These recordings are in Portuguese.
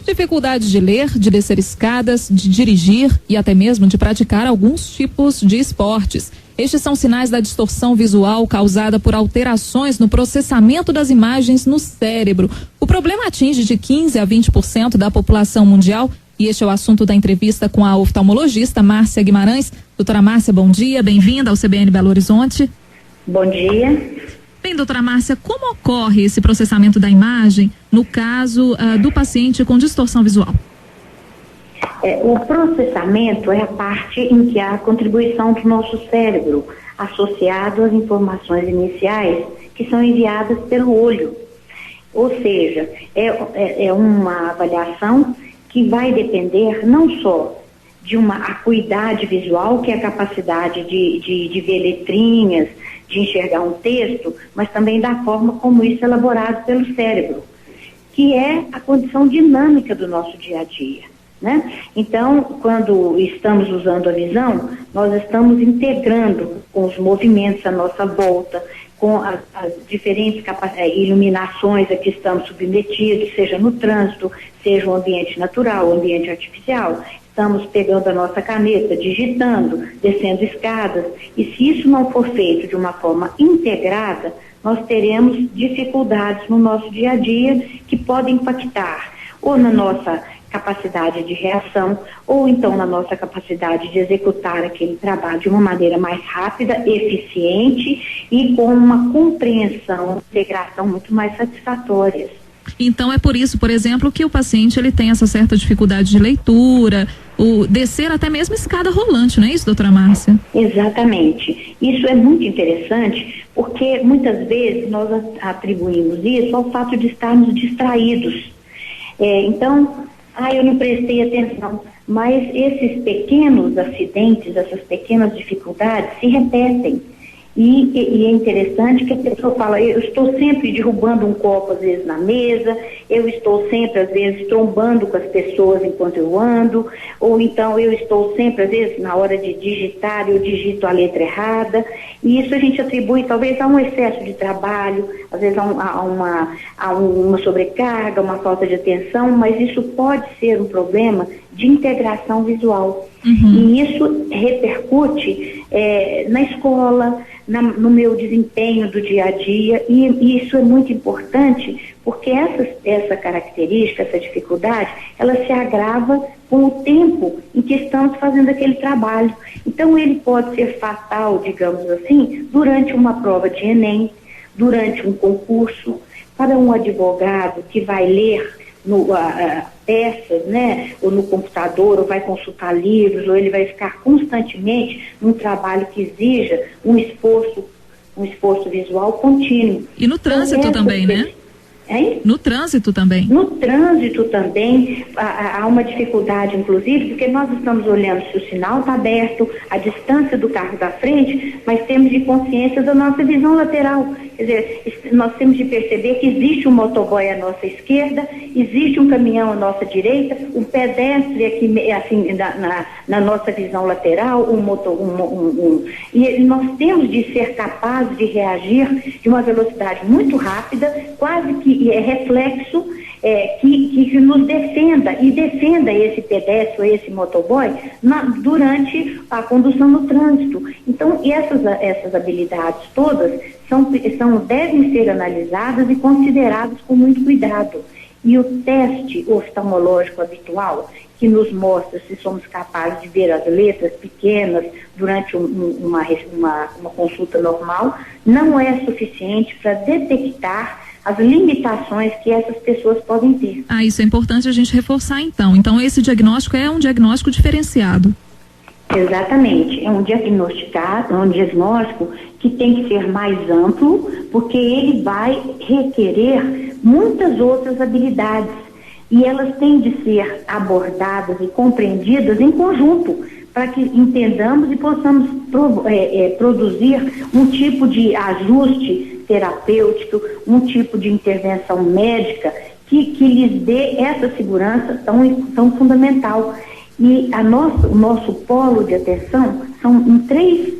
Dificuldade de ler, de descer escadas, de dirigir e até mesmo de praticar alguns tipos de esportes. Estes são sinais da distorção visual causada por alterações no processamento das imagens no cérebro. O problema atinge de 15% a 20% da população mundial e este é o assunto da entrevista com a oftalmologista Márcia Guimarães. Doutora Márcia, bom dia, bem-vinda ao CBN Belo Horizonte. Bom dia. Bem, doutora Márcia, como ocorre esse processamento da imagem no caso do paciente com distorção visual? O processamento é a parte em que há a contribuição do nosso cérebro, associado às informações iniciais que são enviadas pelo olho. Ou seja, é uma avaliação que vai depender não só de uma acuidade visual, que é a capacidade de ver letrinhas, de enxergar um texto, mas também da forma como isso é elaborado pelo cérebro, que é a condição dinâmica do nosso dia a dia, né? Então, quando estamos usando a visão, nós estamos integrando com os movimentos à nossa volta, com as diferentes iluminações a que estamos submetidos, seja no trânsito, seja o ambiente natural, o ambiente artificial. Estamos pegando a nossa caneta, digitando, descendo escadas, e se isso não for feito de uma forma integrada, nós teremos dificuldades no nosso dia a dia que podem impactar ou na nossa capacidade de reação, ou então na nossa capacidade de executar aquele trabalho de uma maneira mais rápida, eficiente e com uma compreensão, integração muito mais satisfatórias. Então é por isso, por exemplo, que o paciente ele tem essa certa dificuldade de leitura, o descer até mesmo escada rolante, não é isso, doutora Márcia? Exatamente. Isso é muito interessante porque muitas vezes nós atribuímos isso ao fato de estarmos distraídos. Então, eu não prestei atenção, mas esses pequenos acidentes, essas pequenas dificuldades se repetem. E é interessante que a pessoa fala, eu estou sempre derrubando um copo às vezes na mesa, eu estou sempre às vezes trombando com as pessoas enquanto eu ando, ou então eu estou sempre às vezes na hora de digitar, eu digito a letra errada, e isso a gente atribui talvez a um excesso de trabalho, às vezes a uma sobrecarga, uma falta de atenção, mas isso pode ser um problema de integração visual. E isso repercute na escola, no meu desempenho do dia a dia, e isso é muito importante porque essa característica, essa dificuldade, ela se agrava com o tempo em que estamos fazendo aquele trabalho. Então ele pode ser fatal, digamos assim, durante uma prova de Enem, durante um concurso, para um advogado que vai ler peças, né, ou no computador, ou vai consultar livros, ou ele vai ficar constantemente num trabalho que exija um esforço visual contínuo. E no trânsito também, né? Hein? No trânsito também. No trânsito também há uma dificuldade, inclusive, porque nós estamos olhando se o sinal está aberto, a distância do carro da frente, mas temos de consciência da nossa visão lateral. Quer dizer, nós temos de perceber que existe um motoboy à nossa esquerda, existe um caminhão à nossa direita, um pedestre aqui, assim, na nossa visão lateral, e nós temos de ser capazes de reagir de uma velocidade muito rápida, quase que reflexo, que nos defenda esse pedestre ou esse motoboy durante a condução no trânsito. Então, essas habilidades todas devem ser analisadas e consideradas com muito cuidado. E o teste oftalmológico habitual, que nos mostra se somos capazes de ver as letras pequenas durante uma consulta normal, não é suficiente para detectar as limitações que essas pessoas podem ter. Isso é importante a gente reforçar então. Então esse diagnóstico é um diagnóstico diferenciado. Exatamente, é um diagnóstico que tem que ser mais amplo, porque ele vai requerer muitas outras habilidades e elas têm de ser abordadas e compreendidas em conjunto, para que entendamos e possamos produzir um tipo de ajuste terapêutico, um tipo de intervenção médica que lhes dê essa segurança tão fundamental. E o nosso polo de atenção são em três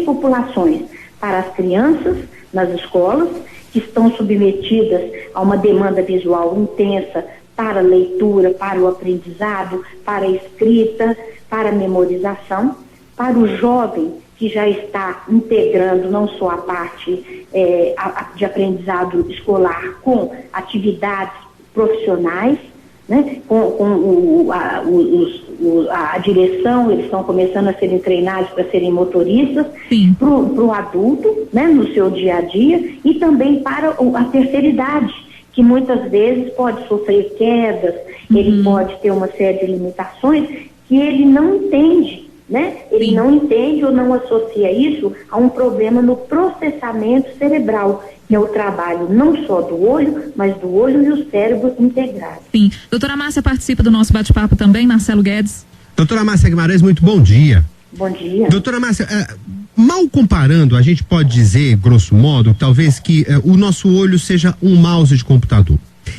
populações: para as crianças nas escolas, que estão submetidas a uma demanda visual intensa para a leitura, para o aprendizado, para a escrita, para a memorização, para o jovem que já está integrando não só a parte de aprendizado escolar com atividades profissionais, né? A direção, eles estão começando a serem treinados para serem motoristas, para o adulto, né? No seu dia a dia, e também para a terceira idade, que muitas vezes pode sofrer quedas, ele pode ter uma série de limitações que ele não entende, né? Ele não entende ou não associa isso a um problema no processamento cerebral, que é o trabalho não só do olho, mas do olho e o cérebro integrados. Sim. Doutora Márcia participa do nosso bate-papo também, Marcelo Guedes. Doutora Márcia Guimarães, muito bom dia. Bom dia. Doutora Márcia, mal comparando, a gente pode dizer, grosso modo, talvez que o nosso olho seja um mouse de computador.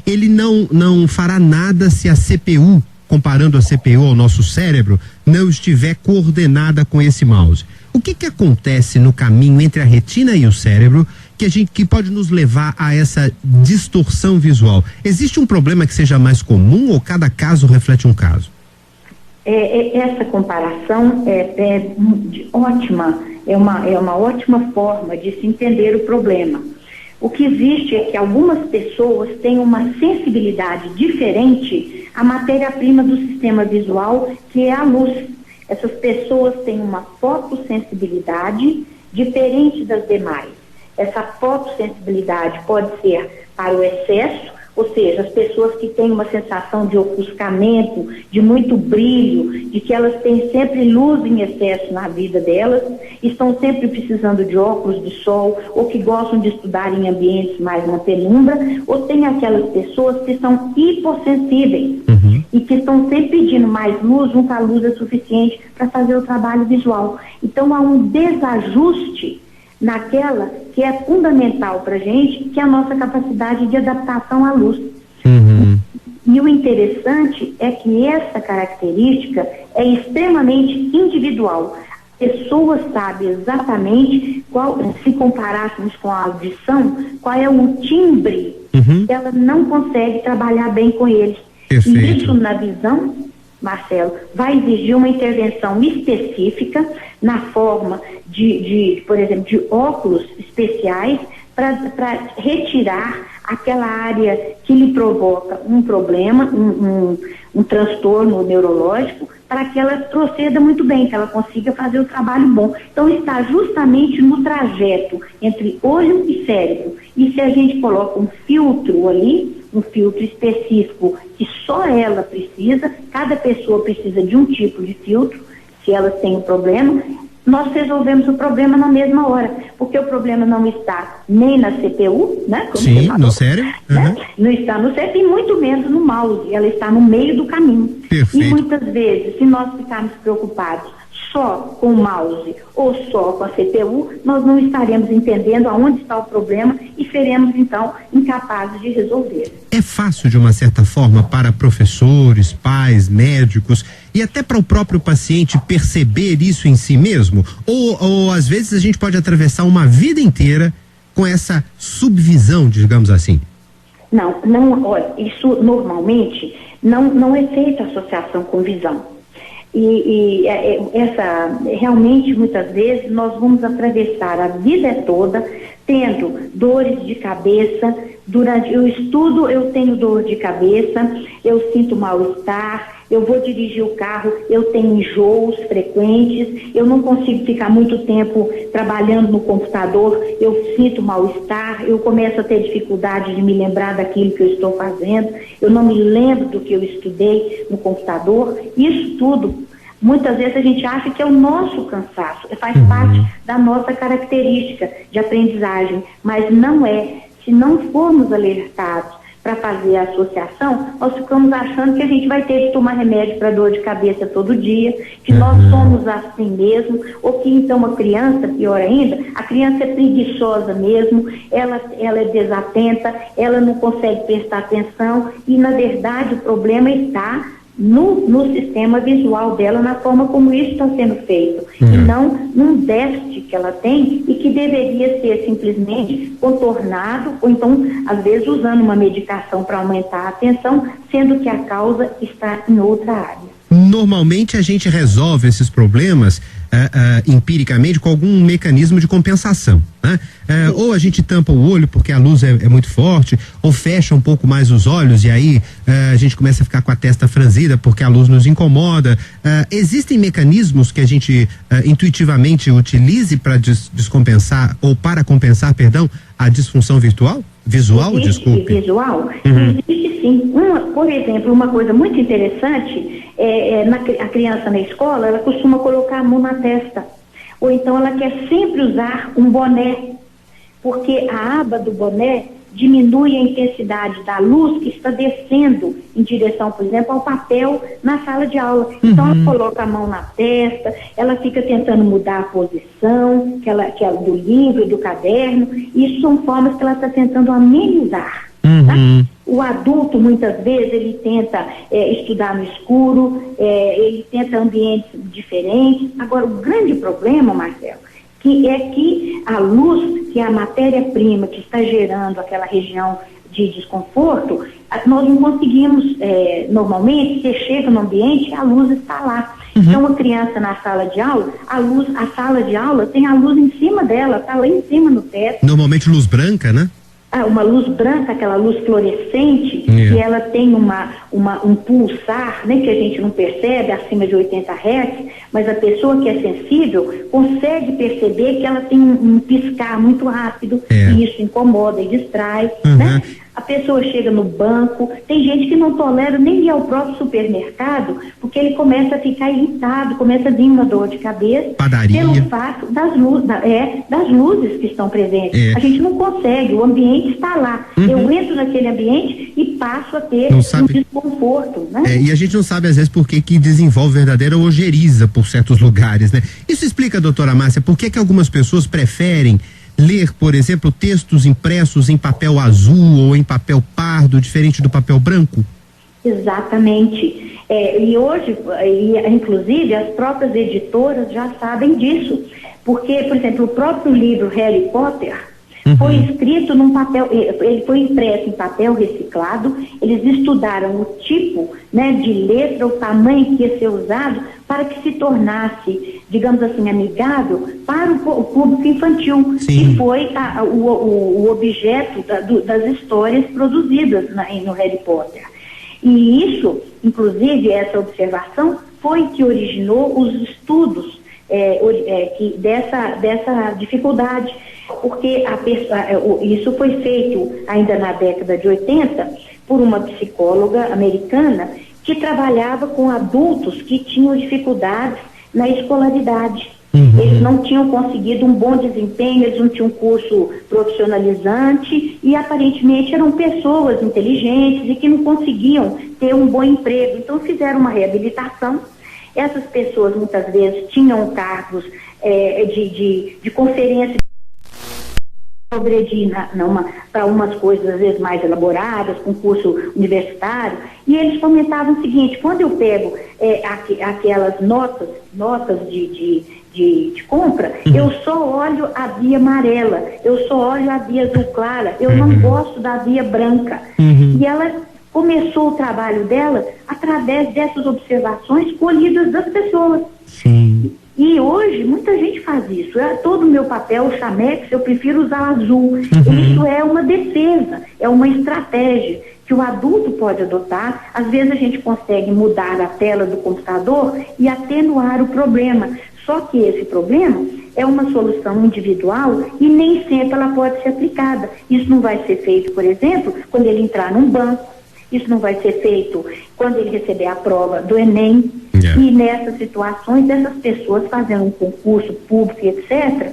Ele não fará nada se a CPU, comparando a CPU ao nosso cérebro, não estiver coordenada com esse mouse. O que acontece no caminho entre a retina e o cérebro que pode nos levar a essa distorção visual? Existe um problema que seja mais comum ou cada caso reflete um caso? Essa comparação é ótima, é uma ótima forma de se entender o problema. O que existe é que algumas pessoas têm uma sensibilidade diferente à matéria-prima do sistema visual, que é a luz. Essas pessoas têm uma fotossensibilidade diferente das demais. Essa fotossensibilidade pode ser para o excesso, ou seja, as pessoas que têm uma sensação de ofuscamento, de muito brilho, de que elas têm sempre luz em excesso na vida delas, estão sempre precisando de óculos de sol, ou que gostam de estudar em ambientes mais na penumbra, ou tem aquelas pessoas que são hipossensíveis e que estão sempre pedindo mais luz, nunca a luz é suficiente para fazer o trabalho visual. Então há um desajuste naquela que é fundamental para a gente, que é a nossa capacidade de adaptação à luz. E o interessante é que essa característica é extremamente individual. A pessoa sabe exatamente se comparássemos com a audição, qual é o timbre que ela não consegue trabalhar bem com ele. Perfeito. E isso na visão, Marcelo, vai exigir uma intervenção específica na forma por exemplo, de óculos especiais para retirar aquela área que lhe provoca um problema, um transtorno neurológico, para que ela proceda muito bem, que ela consiga fazer o trabalho bom. Então está justamente no trajeto entre olho e cérebro. E se a gente coloca um filtro ali, um filtro específico que só ela precisa, cada pessoa precisa de um tipo de filtro, se elas têm um problema, nós resolvemos o problema na mesma hora, porque o problema não está nem na CPU, né? Como sim, no cérebro. Né? Não está no cérebro e muito menos no mouse, ela está no meio do caminho. Perfeito. E muitas vezes, se nós ficarmos preocupados só com o mouse ou só com a CPU, nós não estaremos entendendo aonde está o problema e seremos, então, incapazes de resolver. É fácil, de uma certa forma, para professores, pais, médicos e até para o próprio paciente perceber isso em si mesmo? Ou às vezes a gente pode atravessar uma vida inteira com essa subvisão, digamos assim? Não, olha, isso normalmente não é feita associação com visão. Realmente, muitas vezes, nós vamos atravessar a vida toda tendo dores de cabeça. Durante o estudo, eu tenho dor de cabeça, eu sinto mal-estar, eu vou dirigir o carro, eu tenho enjoos frequentes, eu não consigo ficar muito tempo trabalhando no computador, eu sinto mal-estar, eu começo a ter dificuldade de me lembrar daquilo que eu estou fazendo, eu não me lembro do que eu estudei no computador. Isso tudo, muitas vezes a gente acha que é o nosso cansaço, faz parte da nossa característica de aprendizagem, mas não é. Se não formos alertados para fazer a associação, nós ficamos achando que a gente vai ter que tomar remédio para dor de cabeça todo dia, que nós somos assim mesmo, ou que então a criança, pior ainda, a criança é preguiçosa mesmo, ela é desatenta, ela não consegue prestar atenção e, na verdade, o problema está no sistema visual dela, na forma como isso está sendo feito, e não num déficit que ela tem e que deveria ser simplesmente contornado, ou então, às vezes, usando uma medicação para aumentar a atenção, sendo que a causa está em outra área. Normalmente a gente resolve esses problemas empiricamente com algum mecanismo de compensação, né? Ou a gente tampa o olho porque a luz é muito forte, ou fecha um pouco mais os olhos e aí a gente começa a ficar com a testa franzida porque a luz nos incomoda. Existem mecanismos que a gente intuitivamente utilize para descompensar ou para compensar, perdão, a disfunção visual? Desculpe. Visual? Existe sim. Por exemplo, uma coisa muito interessante a criança na escola, ela costuma colocar a mão na testa, ou então ela quer sempre usar um boné, porque a aba do boné diminui a intensidade da luz que está descendo em direção, por exemplo, ao papel na sala de aula. Então ela coloca a mão na testa, ela fica tentando mudar a posição que é do livro, do caderno. Isso são formas que ela está tentando amenizar. Tá? O adulto, muitas vezes, ele tenta estudar no escuro, ele tenta ambientes diferentes. Agora, o grande problema, Marcelo, que a luz, que é a matéria-prima que está gerando aquela região de desconforto, nós não conseguimos, normalmente, você chega no ambiente, a luz está lá. Então, a criança na sala de aula, a sala de aula tem a luz em cima dela, está lá em cima no teto. Normalmente luz branca, né? Uma luz branca, aquela luz fluorescente, que ela tem um pulsar, né, que a gente não percebe, acima de 80 Hz, mas a pessoa que é sensível consegue perceber que ela tem um piscar muito rápido, e isso incomoda e distrai, né? A pessoa chega no banco, tem gente que não tolera nem ir ao próprio supermercado, porque ele começa a ficar irritado, começa a vir uma dor de cabeça, pelo fato das luzes que estão presentes. A gente não consegue, o ambiente está lá. Eu entro naquele ambiente e passo a ter um desconforto, né? E a gente não sabe, às vezes, por que desenvolve verdadeira ojeriza por certos lugares, né? Isso explica, doutora Márcia, por que algumas pessoas preferem ler, por exemplo, textos impressos em papel azul ou em papel pardo, diferente do papel branco? Exatamente. E hoje, inclusive, as próprias editoras já sabem disso. Porque, por exemplo, o próprio livro Harry Potter foi escrito num papel, ele foi impresso em papel reciclado. Eles estudaram o tipo, né, de letra, o tamanho que ia ser usado para que se tornasse, digamos assim, amigável para o público infantil, que foi o objeto das histórias produzidas no Harry Potter. E isso, inclusive, essa observação foi que originou os estudos dessa dificuldade, porque isso foi feito ainda na década de 80 por uma psicóloga americana que trabalhava com adultos que tinham dificuldades na escolaridade. Eles não tinham conseguido um bom desempenho, eles não tinham curso profissionalizante e aparentemente eram pessoas inteligentes e que não conseguiam ter um bom emprego. Então fizeram uma reabilitação. Essas pessoas muitas vezes tinham cargos de conferência, progredir para umas coisas às vezes mais elaboradas, com curso universitário, e eles comentavam o seguinte: quando eu pego aquelas notas de compra, eu só olho a via amarela, eu só olho a via azul clara, eu não gosto da via branca. E ela começou o trabalho dela através dessas observações colhidas das pessoas. E hoje muita gente faz isso. Todo o meu papel, o Chamex, eu prefiro usar azul. Isso é uma defesa, é uma estratégia que o adulto pode adotar. Às vezes a gente consegue mudar a tela do computador e atenuar o problema. Só que esse problema é uma solução individual e nem sempre ela pode ser aplicada. Isso não vai ser feito, por exemplo, quando ele entrar num banco. Isso não vai ser feito quando ele receber a prova do Enem. E nessas situações, essas pessoas fazendo um concurso público, etc.,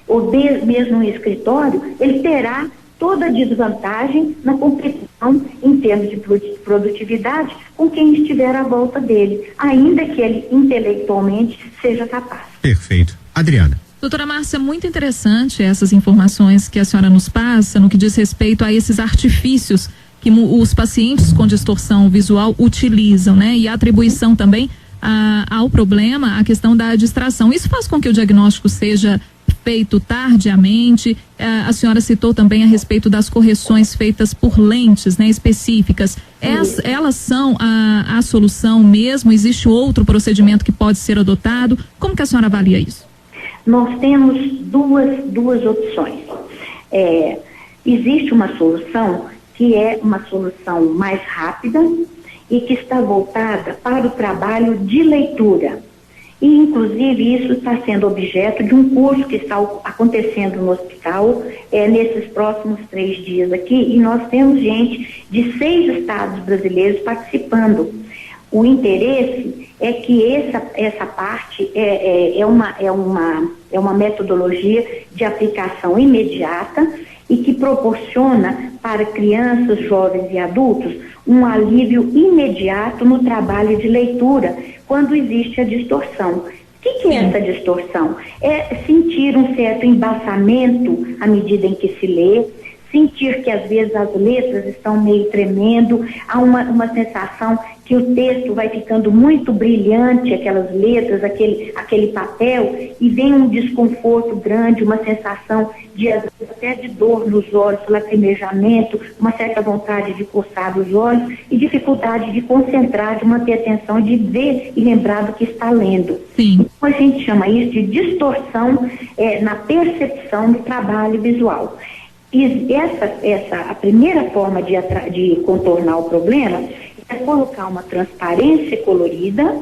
ou mesmo no escritório, ele terá toda a desvantagem na competição em termos de produtividade com quem estiver à volta dele, ainda que ele intelectualmente seja capaz. Perfeito. Adriana. Doutora Márcia, muito interessante essas informações que a senhora nos passa no que diz respeito a esses artifícios que os pacientes com distorção visual utilizam, né? E a atribuição também ao problema, a questão da distração. Isso faz com que o diagnóstico seja feito tardiamente. A senhora citou também a respeito das correções feitas por lentes, né, específicas. Elas são a solução mesmo? Existe outro procedimento que pode ser adotado? Como que a senhora avalia isso? Nós temos duas opções. Existe uma solução que é uma solução mais rápida e que está voltada para o trabalho de leitura. E, inclusive, isso está sendo objeto de um curso que está acontecendo no hospital nesses próximos 3 dias aqui, e nós temos gente de 6 estados brasileiros participando. O interesse é que essa parte é uma metodologia de aplicação imediata e que proporciona para crianças, jovens e adultos um alívio imediato no trabalho de leitura quando existe a distorção. O que é essa distorção? É sentir um certo embaçamento à medida em que se lê, sentir que às vezes as letras estão meio tremendo, há uma sensação que o texto vai ficando muito brilhante, aquelas letras, aquele papel, e vem um desconforto grande, uma sensação de às vezes até de dor nos olhos, lacrimejamento, uma certa vontade de coçar os olhos e dificuldade de concentrar, de manter a atenção, de ver e lembrar do que está lendo. Sim. Então a gente chama isso de distorção na percepção do trabalho visual. E a primeira forma de contornar o problema é colocar uma transparência colorida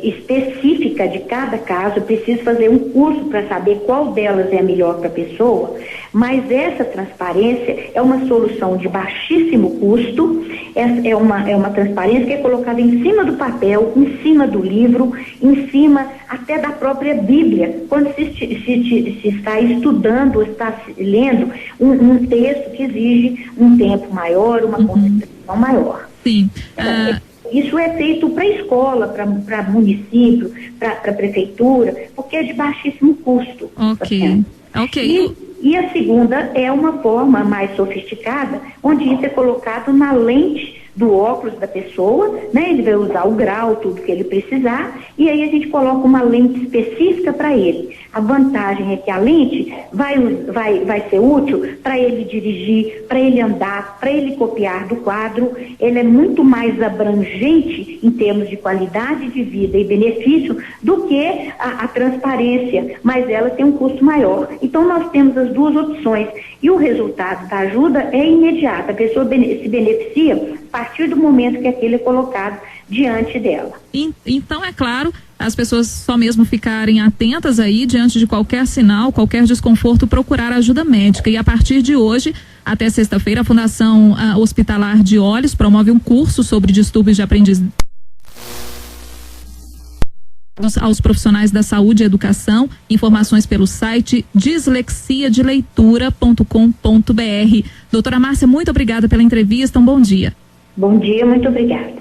específica de cada caso. Eu preciso fazer um curso para saber qual delas é a melhor para a pessoa, mas essa transparência é uma solução de baixíssimo custo, é uma transparência que é colocada em cima do papel, em cima do livro, em cima até da própria Bíblia, quando se está estudando ou está lendo um texto que exige um tempo maior, uma concentração maior. Sim. Isso é feito para escola, para município, para prefeitura, porque é de baixíssimo custo. Ok. E a segunda é uma forma mais sofisticada, onde isso é colocado na lente do óculos da pessoa, né? Ele vai usar o grau, tudo que ele precisar, e aí a gente coloca uma lente específica para ele. A vantagem é que a lente vai ser útil para ele dirigir, para ele andar, para ele copiar do quadro. Ele é muito mais abrangente em termos de qualidade de vida e benefício do que a transparência, mas ela tem um custo maior. Então nós temos as duas opções e o resultado da ajuda é imediato. A pessoa se beneficia a partir do momento que aquele é colocado diante dela. Então, é claro, as pessoas só mesmo ficarem atentas aí diante de qualquer sinal, qualquer desconforto, procurar ajuda médica. E a partir de hoje, até sexta-feira, a Fundação Hospitalar de Olhos promove um curso sobre distúrbios de aprendizagem aos profissionais da saúde e educação. Informações pelo site dislexiadeleitura.com.br. Doutora Márcia, muito obrigada pela entrevista, um bom dia. Bom dia, muito obrigada.